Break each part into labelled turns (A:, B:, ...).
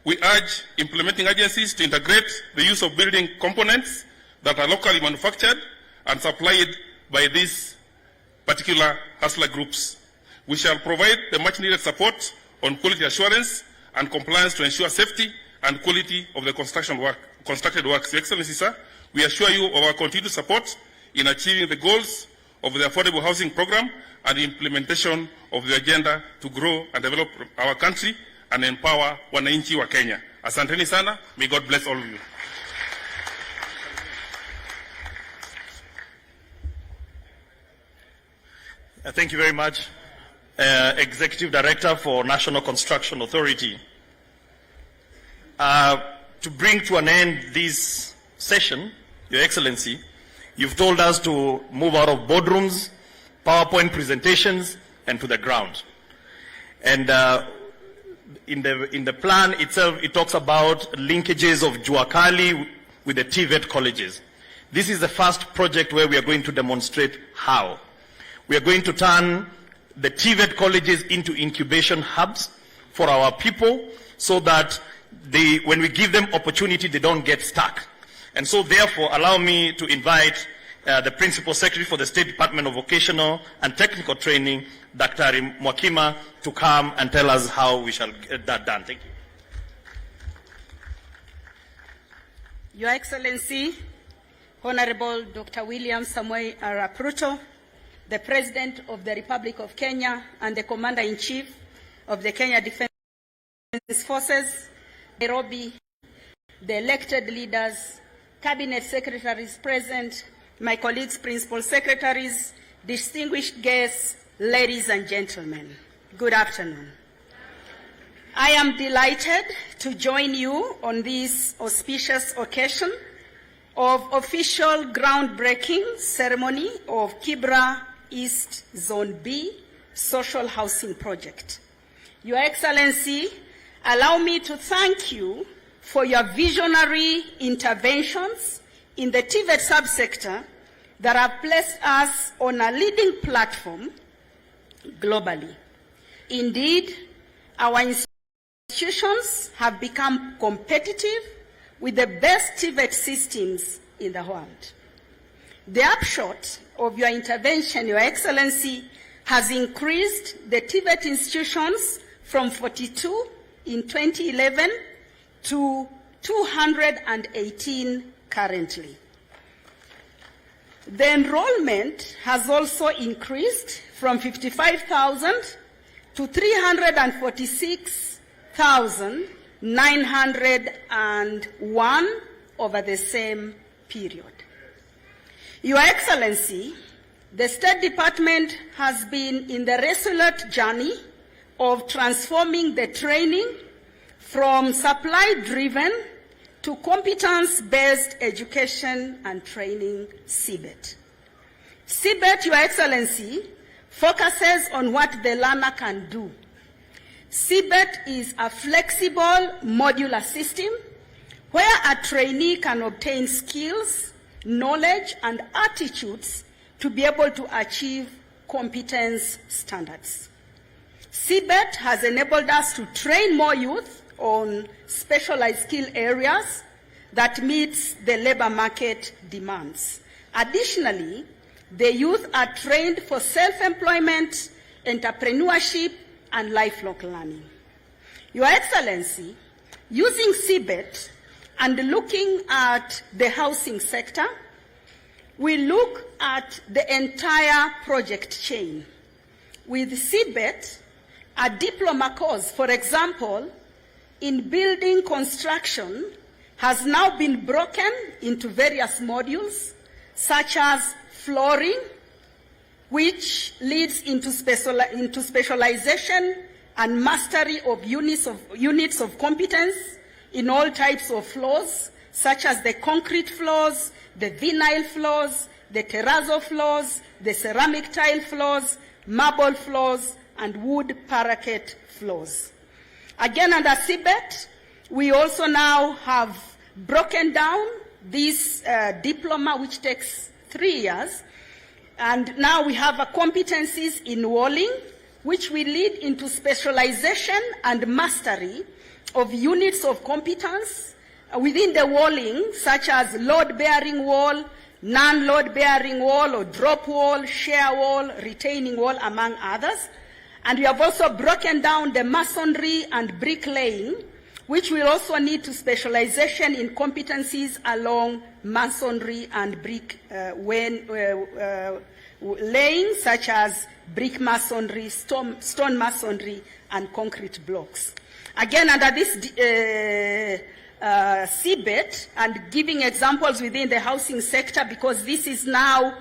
A: We urge implementing agencies to integrate the use of building components that are locally manufactured and supplied by these particular hustler groups. We shall provide the much needed support on quality assurance and compliance to ensure safety and quality of the constructed works. Your Excellency, sir, we assure you of our continued support in achieving the goals of the affordable housing program and the implementation of the agenda to grow and develop our country and empower wananchi wa Kenya. Asanteni sana. May God bless all of you.
B: Thank you very much, Executive Director for National Construction Authority. To bring to an end this session, Your Excellency, you've told us to move out of boardrooms, PowerPoint presentations, and to the ground. And in the plan itself, it talks about linkages of Juakali with the TVET colleges. This is the first project where we are going to demonstrate how. We are going to turn the TVET colleges into incubation hubs for our people so that when we give them opportunity, they don't get stuck. And so therefore, allow me to invite the Principal Secretary for the State Department of Vocational and Technical Training, Dr. Mwakima, to come and tell us how we shall get that done. Thank you.
C: Your Excellency, Honorable Dr. William Samoei Arap Ruto, the President of the Republic of Kenya and the Commander-in-Chief of the Kenya Defense Forces, Nairobi, the elected leaders, Cabinet Secretaries present, my colleagues, Principal Secretaries, distinguished guests, ladies and gentlemen, good afternoon. I am delighted to join you on this auspicious occasion of official groundbreaking ceremony of Kibra East Zone B Social Housing Project. Your Excellency, allow me to thank you for your visionary interventions in the TVET subsector that have placed us on a leading platform globally. Indeed, our institutions have become competitive with the best TVET systems in the world. The upshot of your intervention, Your Excellency, has increased the TVET institutions from 42 in 2011 to 218 currently. The enrollment has also increased from 55,000 to 346,901 over the same period. Your Excellency, the State Department has been in the resolute journey of transforming the training from supply-driven to competence-based education and training, CBET. CBET, Your Excellency, focuses on what the learner can do. CBET is a flexible modular system where a trainee can obtain skills, knowledge, and attitudes to be able to achieve competence standards. CBET has enabled us to train more youth on specialized skill areas that meets the labor market demands. Additionally, the youth are trained for self-employment, entrepreneurship, and lifelong learning. Your Excellency, using CBET and looking at the housing sector, we look at the entire project chain. With CBET, a diploma course, for example, in building construction, has now been broken into various modules, such as flooring, which leads into specialization and mastery of units of competence in all types of floors, such as the concrete floors, the vinyl floors, the terrazzo floors, the ceramic tile floors, marble floors, and wood parquet floors. Again, under CBET, we also now have broken down this diploma, which takes 3 years, And now we have competencies in walling, which will lead into specialization and mastery of units of competence within the walling, such as load-bearing wall, non-load-bearing wall or drop wall, shear wall, retaining wall, among others. And we have also broken down the masonry and bricklaying, which will also need to specialization in competencies along masonry and brick laying, such as brick masonry, stone masonry, and concrete blocks. Again, under this CBET, and giving examples within the housing sector, because this is now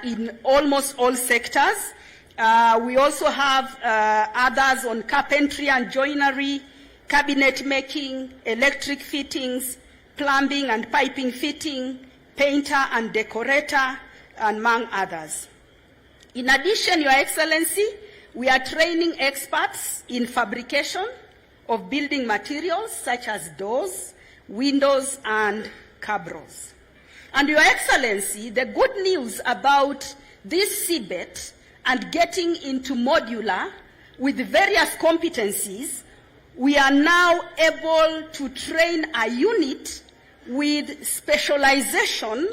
C: in almost all sectors. We also have others on carpentry and joinery, cabinet making, electric fittings, plumbing and piping fitting, painter and decorator, among others. In addition, Your Excellency, we are training experts in fabrication of building materials such as doors, windows, and cabros. And Your Excellency, the good news about this CBET and getting into modular with various competencies, we are now able to train a unit with specialization,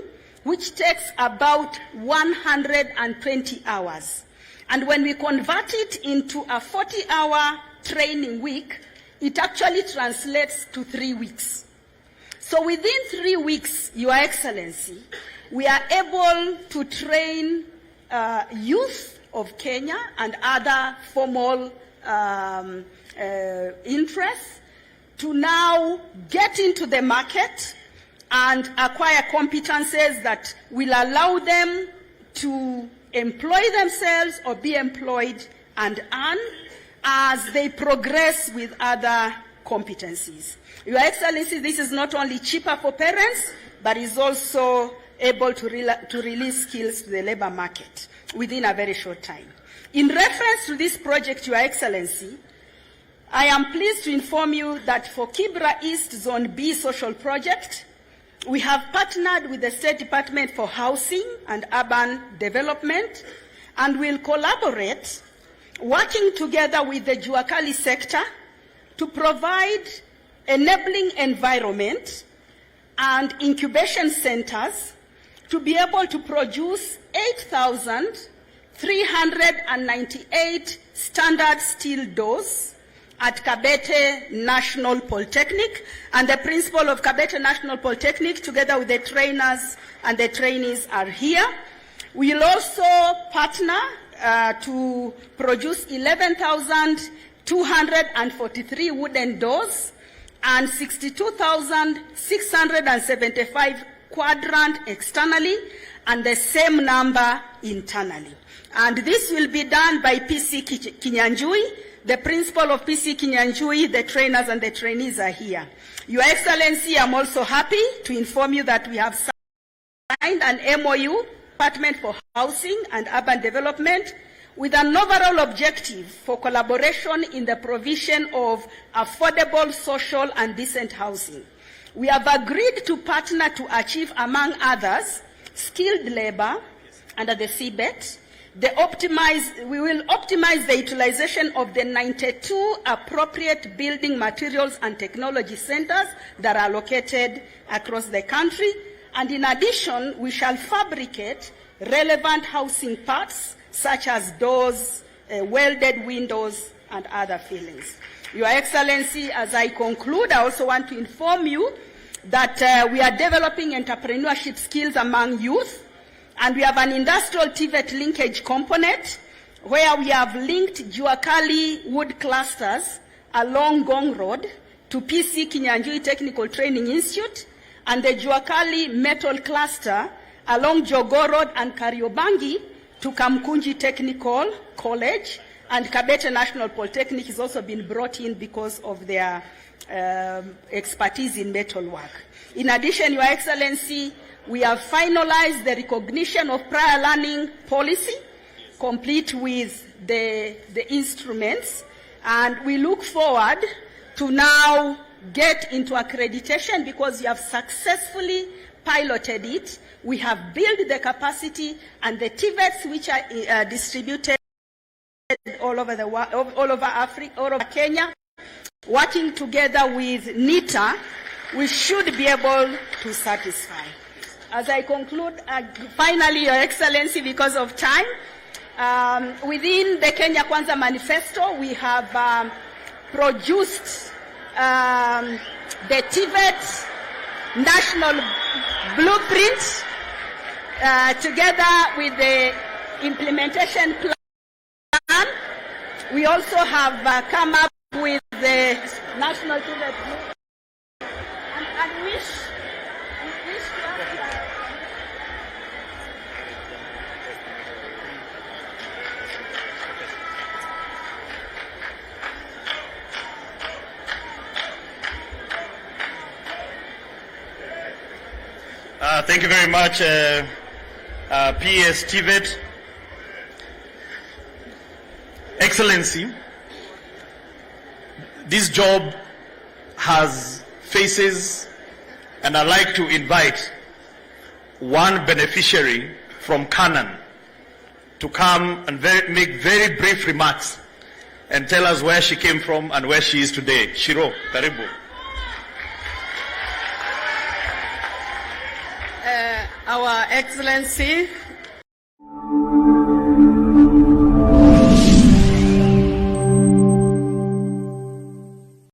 C: which takes about 120 hours. And when we convert it into a 40-hour training week, it actually translates to 3 weeks. So within 3 weeks, Your Excellency, we are able to train youth of Kenya and other formal interests to now get into the market and acquire competences that will allow them to employ themselves or be employed and earn as they progress with other competencies. Your Excellency, this is not only cheaper for parents, but is also able to release skills to the labor market within a very short time. In reference to this project, Your Excellency, I am pleased to inform you that for Kibra East Zone B social project, we have partnered with the State Department for Housing and Urban Development and will collaborate, working together with the Juakali sector to provide enabling environment and incubation centers to be able to produce 8,398 standard steel doors at Kabete National Polytechnic, and the principal of Kabete National Polytechnic, together with the trainers and the trainees, are here. We will also partner to produce 11,243 wooden doors and 62,675 quadrant externally, and the same number internally. And this will be done by PC Kinyanjui. The principal of PC Kinyanjui, the trainers and the trainees are here. Your Excellency, I'm also happy to inform you that we have signed an MOU, Department for Housing and Urban Development, with an overall objective for collaboration in the provision of affordable, social, and decent housing. We have agreed to partner to achieve, among others, skilled labor under the CBET. We will optimize the utilization of the 92 appropriate building materials and technology centers that are located across the country. And in addition, we shall fabricate relevant housing parts such as doors, welded windows, and other fittings. Your Excellency, as I conclude, I also want to inform you that we are developing entrepreneurship skills among youth, and we have an industrial TVET linkage component where we have linked Juakali wood clusters along Gong Road to PC Kinyanjui Technical Training Institute, and the Juakali metal cluster along Jogoo Road and Kariobangi to Kamkunji Technical College, and Kabete National Polytechnic has also been brought in because of their expertise in metal work. In addition, Your Excellency, we have finalized the recognition of prior learning policy, complete with the instruments, and we look forward to now get into accreditation because you have successfully piloted it. We have built the capacity, and the TVETs which are distributed all over the world, all over Africa, all over Kenya, working together with NITA, we should be able to satisfy. As I conclude, finally, Your Excellency, because of time, within the Kenya Kwanza Manifesto, we have produced the TVET National Blueprint together with the implementation plan. We also have come up with the National TVET Blueprint and wish to have
B: Thank you very much, PS TVET. Excellency, this job has faces, and I'd like to invite one beneficiary from Canaan to come and make very brief remarks and tell us where she came from and where she is today. Shiro, karibu.
D: Our Excellency,